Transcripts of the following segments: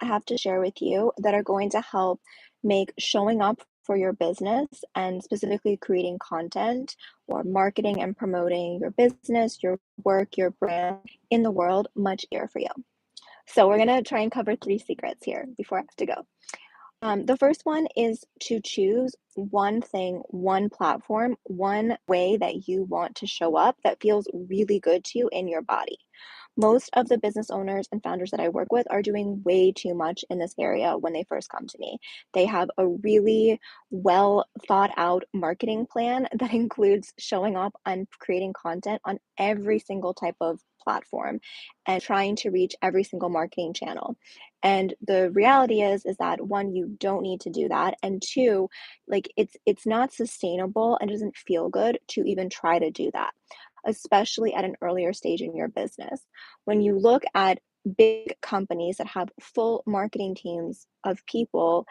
I have to share with you that are going to help make showing up for your business and specifically creating content or marketing and promoting your business, your work, your brand in the world much easier for you. So, we're going to try and cover three secrets here before I have to go. The first one is to choose one thing, one platform, one way that you want to show up that feels really good to you in your body. Most of the business owners and founders that I work with are doing way too much in this area when they first come to me. They have a really well thought out marketing plan that includes showing up and creating content on every single type of platform and trying to reach every single marketing channel. And the reality is that one, you don't need to do that, and two, like it's not sustainable and doesn't feel good to even try to do that, especially at an earlier stage in your business. When you look at big companies that have full marketing teams of people,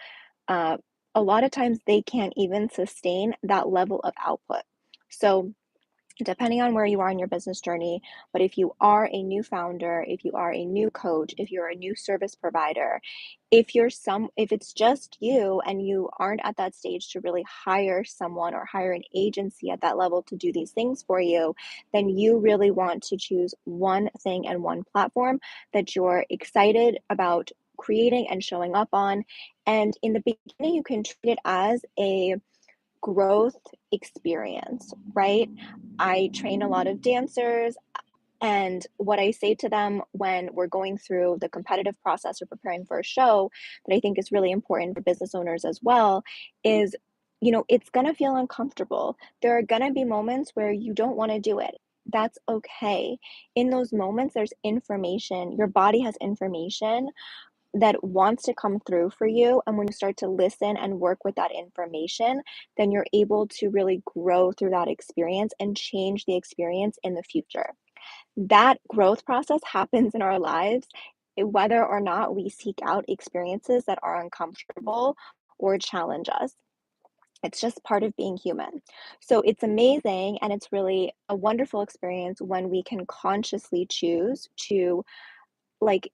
uh, a lot of times they can't even sustain that level of output. So depending on where you are in your business journey, but if you are a new founder, if you are a new coach, if you're a new service provider, if it's just you and you aren't at that stage to really hire someone or hire an agency at that level to do these things for you, then you really want to choose one thing and one platform that you're excited about creating and showing up on. And in the beginning, you can treat it as a growth experience, right? I train a lot of dancers, and what I say to them when we're going through the competitive process or preparing for a show that I think is really important for business owners as well is, it's going to feel uncomfortable. There are going to be moments where you don't want to do it. That's okay. In those moments, there's information. Your body has information that wants to come through for you. And when you start to listen and work with that information, then you're able to really grow through that experience and change the experience in the future. That growth process happens in our lives, whether or not we seek out experiences that are uncomfortable or challenge us. It's just part of being human. So it's amazing and it's really a wonderful experience when we can consciously choose to like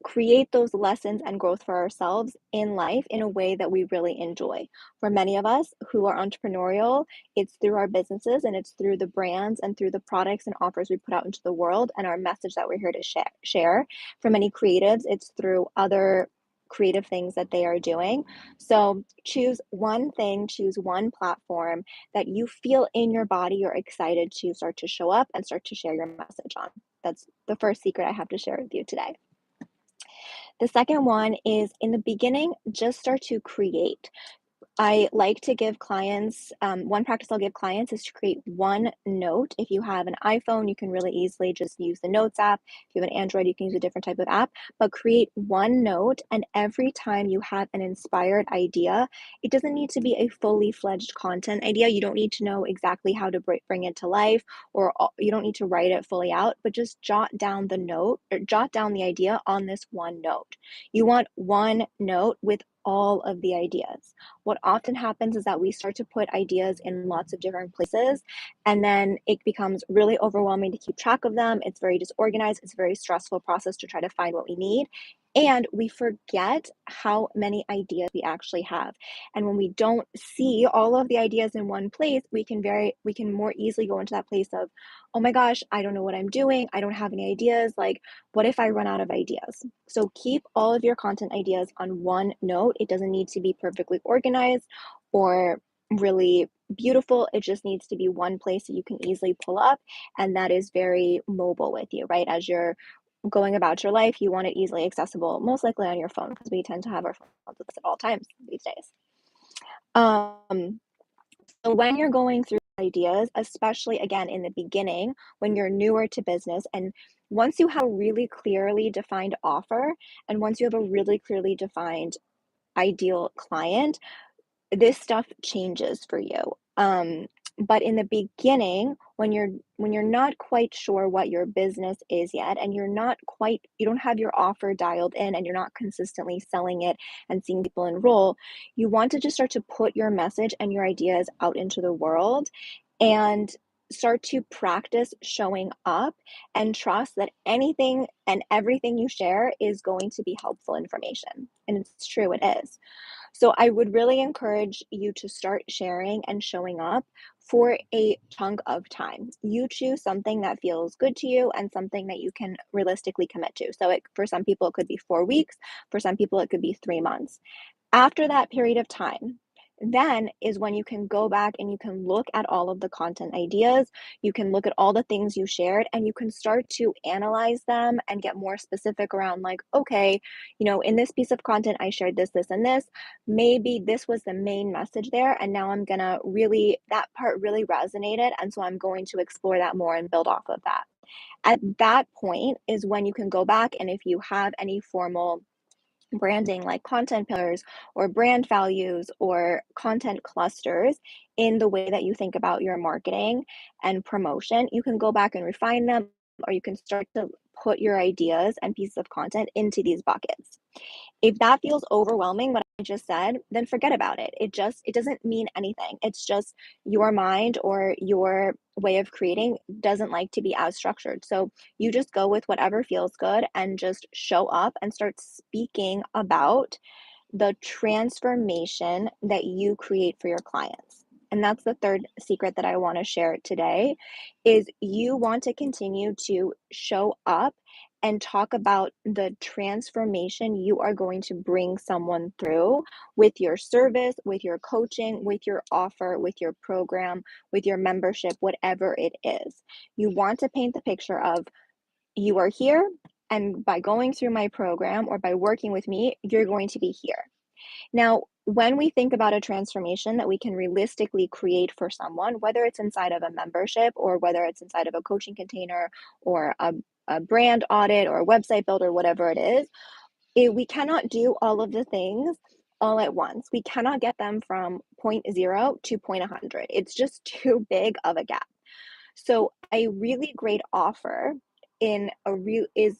create those lessons and growth for ourselves in life in a way that we really enjoy. For many of us who are entrepreneurial, it's through our businesses and it's through the brands and through the products and offers we put out into the world and our message that we're here to share. For many creatives, it's through other creative things that they are doing. So choose one thing, choose one platform that you feel in your body you're excited to start to show up and start to share your message on. That's the first secret I have to share with you today. The second one is in the beginning, just start to create. I like to give clients, one practice I'll give clients is to create one note. If you have an iPhone, you can really easily just use the Notes app. If you have an Android, you can use a different type of app, but create one note. And every time you have an inspired idea, it doesn't need to be a fully fledged content idea. You don't need to know exactly how to bring it to life, or you don't need to write it fully out, but just jot down the note or jot down the idea on this one note. You want one note with all of the ideas. What often happens is that we start to put ideas in lots of different places, and then it becomes really overwhelming to keep track of them. It's very disorganized. It's a very stressful process to try to find what we need. And we forget how many ideas we actually have. And when we don't see all of the ideas in one place, we can more easily go into that place of, oh my gosh, I don't know what I'm doing. I don't have any ideas. Like, what if I run out of ideas? So keep all of your content ideas on one note. It doesn't need to be perfectly organized or really beautiful. It just needs to be one place that you can easily pull up, and that is very mobile with you, right? As you're going about your life, you want it easily accessible, most likely on your phone, because we tend to have our phones with us at all times these days. Um, so when you're going through ideas, especially again in the beginning, when you're newer to business, and once you have a really clearly defined offer, and once you have a really clearly defined ideal client, this stuff changes for you. But in the beginning, when you're not quite sure what your business is yet, and you don't have your offer dialed in, and you're not consistently selling it and seeing people enroll, you want to just start to put your message and your ideas out into the world and start to practice showing up and trust that anything and everything you share is going to be helpful information. And it's true, it is. So I would really encourage you to start sharing and showing up for a chunk of time. You choose something that feels good to you and something that you can realistically commit to. So for some people, it could be 4 weeks. For some people, it could be 3 months. After that period of time, then is when you can go back and you can look at all of the content ideas. You can look at all the things you shared and you can start to analyze them and get more specific around, like, okay, in this piece of content, I shared this, this, and this. Maybe this was the main message there. And now I'm going to really, that part really resonated. And so I'm going to explore that more and build off of that. At that point is when you can go back, and if you have any formal branding like content pillars or brand values or content clusters in the way that you think about your marketing and promotion, you can go back and refine them, or you can start to put your ideas and pieces of content into these buckets. If that feels overwhelming, what I just said, then forget about it. It doesn't mean anything. It's just your mind or your way of creating doesn't like to be as structured. So you just go with whatever feels good and just show up and start speaking about the transformation that you create for your clients. And that's the third secret that I want to share today is you want to continue to show up and talk about the transformation you are going to bring someone through with your service, with your coaching, with your offer, with your program, with your membership, whatever it is. You want to paint the picture of you are here, and by going through my program or by working with me, you're going to be here. Now, when we think about a transformation that we can realistically create for someone, whether it's inside of a membership or whether it's inside of a coaching container or a brand audit or a website builder, whatever it is, we cannot do all of the things all at once. We cannot get them from point 0 to point 100. It's just too big of a gap. So a really great offer in a real is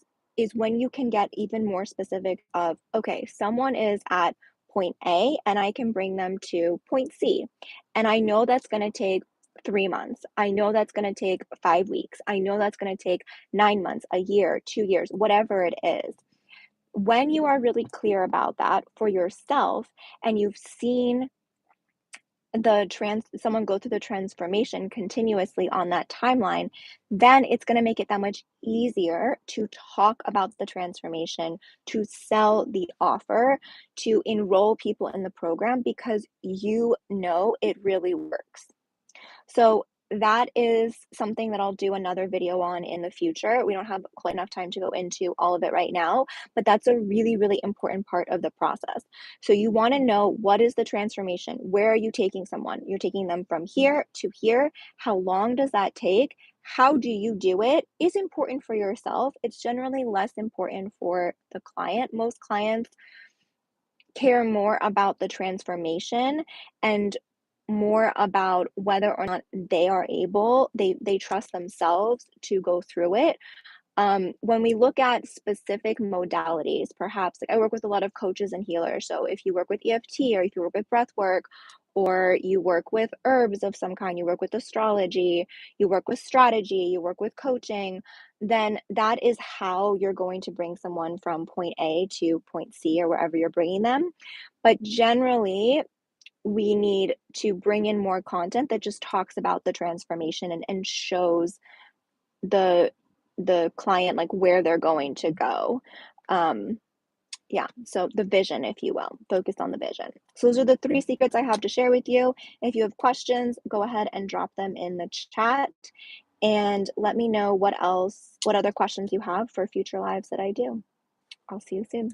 when you can get even more specific of, okay, someone is at point A and I can bring them to point C. And I know that's going to take 3 months. I know that's going to take 5 weeks. I know that's going to take 9 months, a year, 2 years, whatever it is. When you are really clear about that for yourself and you've seen someone go through the transformation continuously on that timeline, then it's going to make it that much easier to talk about the transformation, to sell the offer, to enroll people in the program because you know it really works. So that is something that I'll do another video on in the future. We don't have quite enough time to go into all of it right now, but that's a really, really important part of the process. So you want to know, what is the transformation? Where are you taking someone? You're taking them from here to here. How long does that take? How do you do it is important for yourself. It's generally less important for the client. Most clients care more about the transformation and more about whether or not they trust themselves to go through it. When we look at specific modalities, perhaps like I work with a lot of coaches and healers. So if you work with EFT, or if you work with breath work, or you work with herbs of some kind, you work with astrology, you work with strategy, you work with coaching, then that is how you're going to bring someone from point A to point C or wherever you're bringing them. But generally, we need to bring in more content that just talks about the transformation and shows the client like where they're going to go. Yeah, so the vision, if you will, focus on the vision. So those are the 3 secrets I have to share with you. If you have questions, go ahead and drop them in the chat and let me know what other questions you have for future lives that I do. I'll see you soon.